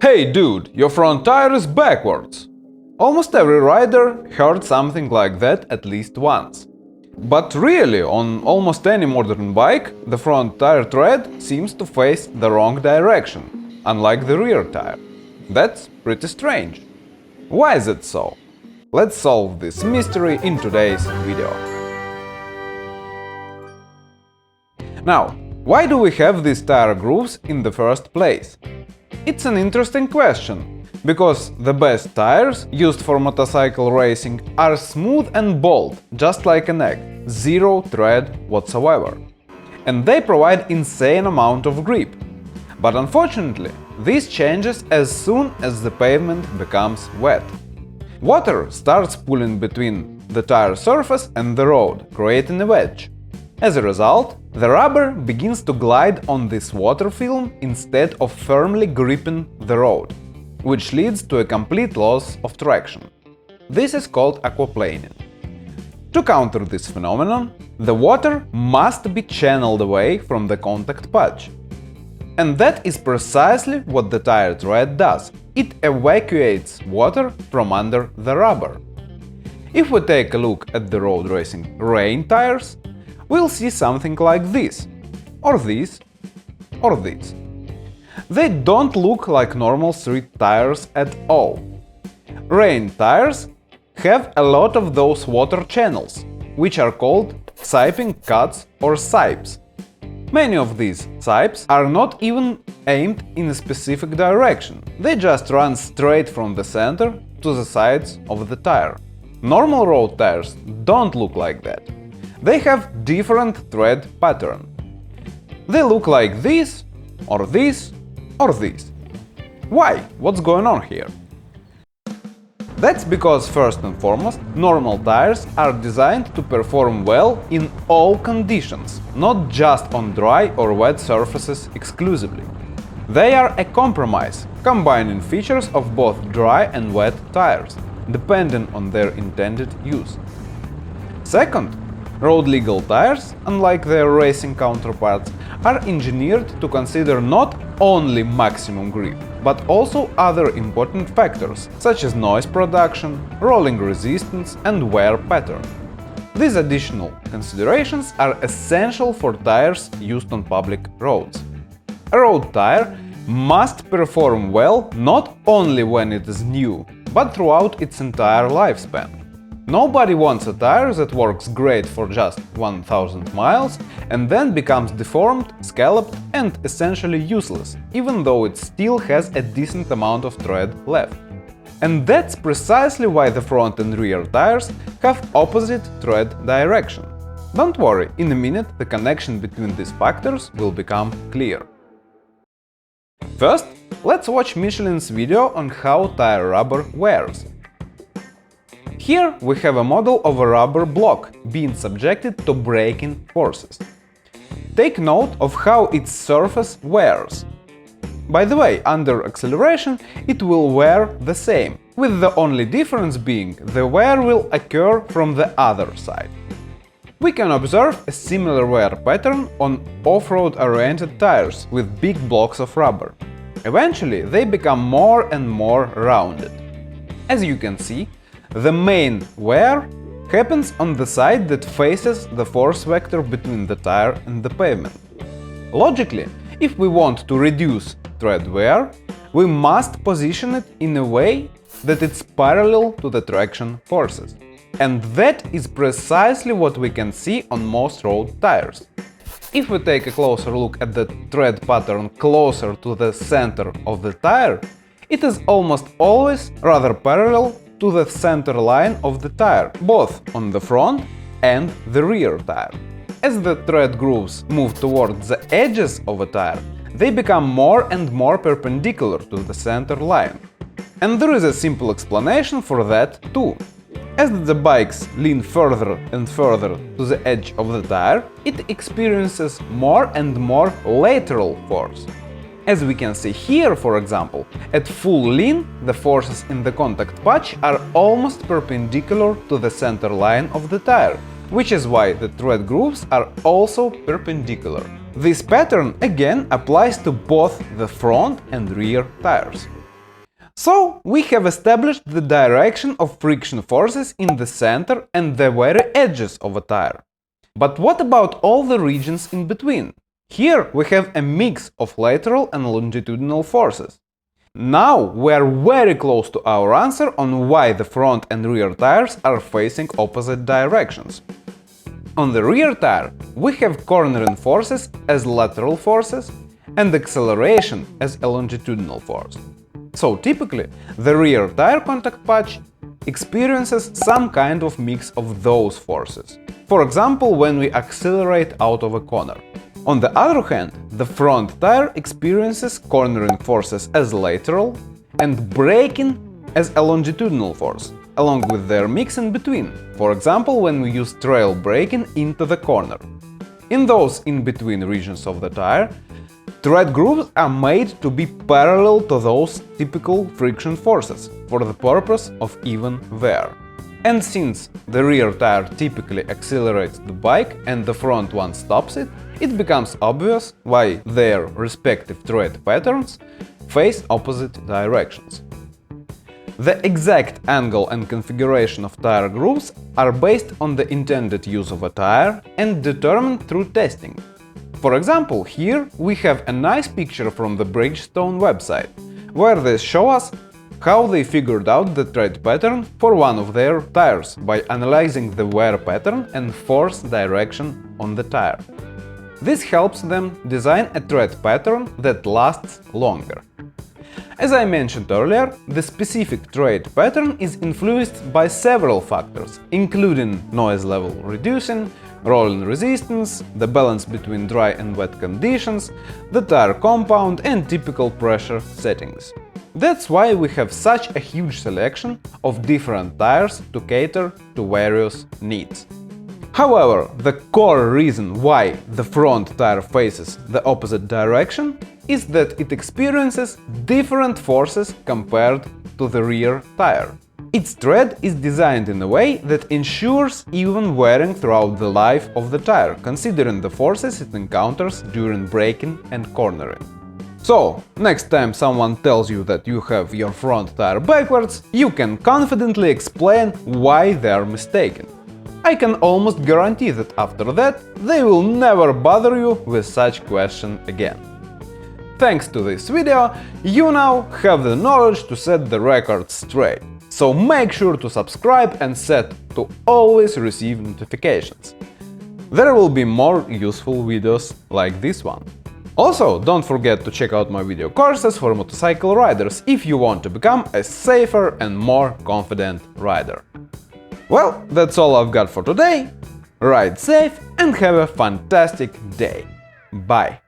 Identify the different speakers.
Speaker 1: "Hey dude, your front tire is backwards." Almost every rider heard something like that at least once. But really, on almost any modern bike, the front tire tread seems to face the wrong direction, unlike the rear tire. That's pretty strange. Why is it so? Let's solve this mystery in today's video. Now, why do we have these tire grooves in the first place? It's an interesting question, because the best tires used for motorcycle racing are smooth and bold, just like an egg, zero tread whatsoever. And they provide insane amount of grip. But unfortunately, this changes as soon as the pavement becomes wet. Water starts pulling between the tire surface and the road, creating a wedge. As a result, the rubber begins to glide on this water film instead of firmly gripping the road, which leads to a complete loss of traction. This is called aquaplaning. To counter this phenomenon, the water must be channeled away from the contact patch. And that is precisely what the tire tread does. It evacuates water from under the rubber. If we take a look at the road racing rain tires, we'll see something like this, or this, or this. They don't look like normal street tires at all. Rain tires have a lot of those water channels, which are called siping cuts or sipes. Many of these sipes are not even aimed in a specific direction, they just run straight from the center to the sides of the tire. Normal road tires don't look like that. They have different tread pattern. They look like this, or this, or this. Why? What's going on here? That's because, first and foremost, normal tires are designed to perform well in all conditions, not just on dry or wet surfaces exclusively. They are a compromise, combining features of both dry and wet tires, depending on their intended use. Second, road-legal tires, unlike their racing counterparts, are engineered to consider not only maximum grip, but also other important factors, such as noise production, rolling resistance, and wear pattern. These additional considerations are essential for tires used on public roads. A road tire must perform well not only when it is new, but throughout its entire lifespan. Nobody wants a tire that works great for just 1000 miles and then becomes deformed, scalloped, and essentially useless, even though it still has a decent amount of tread left. And that's precisely why the front and rear tires have opposite tread direction. Don't worry, in a minute the connection between these factors will become clear. First, let's watch Michelin's video on how tire rubber wears. Here we have a model of a rubber block being subjected to braking forces. Take note of how its surface wears. By the way, under acceleration it will wear the same, with the only difference being the wear will occur from the other side. We can observe a similar wear pattern on off-road oriented tires with big blocks of rubber. Eventually they become more and more rounded. As you can see, the main wear happens on the side that faces the force vector between the tire and the pavement. Logically, if we want to reduce tread wear, we must position it in a way that it's parallel to the traction forces. And that is precisely what we can see on most road tires. If we take a closer look at the tread pattern closer to the center of the tire, it is almost always rather parallel to the center line of the tire, both on the front and the rear tire. As the tread grooves move towards the edges of a tire, they become more and more perpendicular to the center line. And there is a simple explanation for that too. As the bikes lean further and further to the edge of the tire, it experiences more and more lateral force. As we can see here, for example, at full lean, the forces in the contact patch are almost perpendicular to the center line of the tire, which is why the tread grooves are also perpendicular. This pattern again applies to both the front and rear tires. So, we have established the direction of friction forces in the center and the very edges of a tire. But what about all the regions in between? Here we have a mix of lateral and longitudinal forces. Now we are very close to our answer on why the front and rear tires are facing opposite directions. On the rear tire, we have cornering forces as lateral forces and acceleration as a longitudinal force. So typically, the rear tire contact patch experiences some kind of mix of those forces. For example, when we accelerate out of a corner. On the other hand, the front tire experiences cornering forces as lateral and braking as a longitudinal force, along with their mix in between, for example, when we use trail braking into the corner. In those in-between regions of the tire, tread grooves are made to be parallel to those typical friction forces, for the purpose of even wear. And since the rear tire typically accelerates the bike and the front one stops it, it becomes obvious why their respective tread patterns face opposite directions. The exact angle and configuration of tire grooves are based on the intended use of a tire and determined through testing. For example, here we have a nice picture from the Bridgestone website, where they show us how they figured out the tread pattern for one of their tires by analyzing the wear pattern and force direction on the tire. This helps them design a tread pattern that lasts longer. As I mentioned earlier, the specific tread pattern is influenced by several factors, including noise level reducing, rolling resistance, the balance between dry and wet conditions, the tire compound and typical pressure settings. That's why we have such a huge selection of different tires to cater to various needs. However, the core reason why the front tire faces the opposite direction is that it experiences different forces compared to the rear tire. Its tread is designed in a way that ensures even wearing throughout the life of the tire, considering the forces it encounters during braking and cornering. So, next time someone tells you that you have your front tire backwards, you can confidently explain why they are mistaken. I can almost guarantee that after that, they will never bother you with such question again. Thanks to this video, you now have the knowledge to set the record straight. So make sure to subscribe and set to always receive notifications. There will be more useful videos like this one. Also, don't forget to check out my video courses for motorcycle riders if you want to become a safer and more confident rider. Well, that's all I've got for today. Ride safe and have a fantastic day. Bye!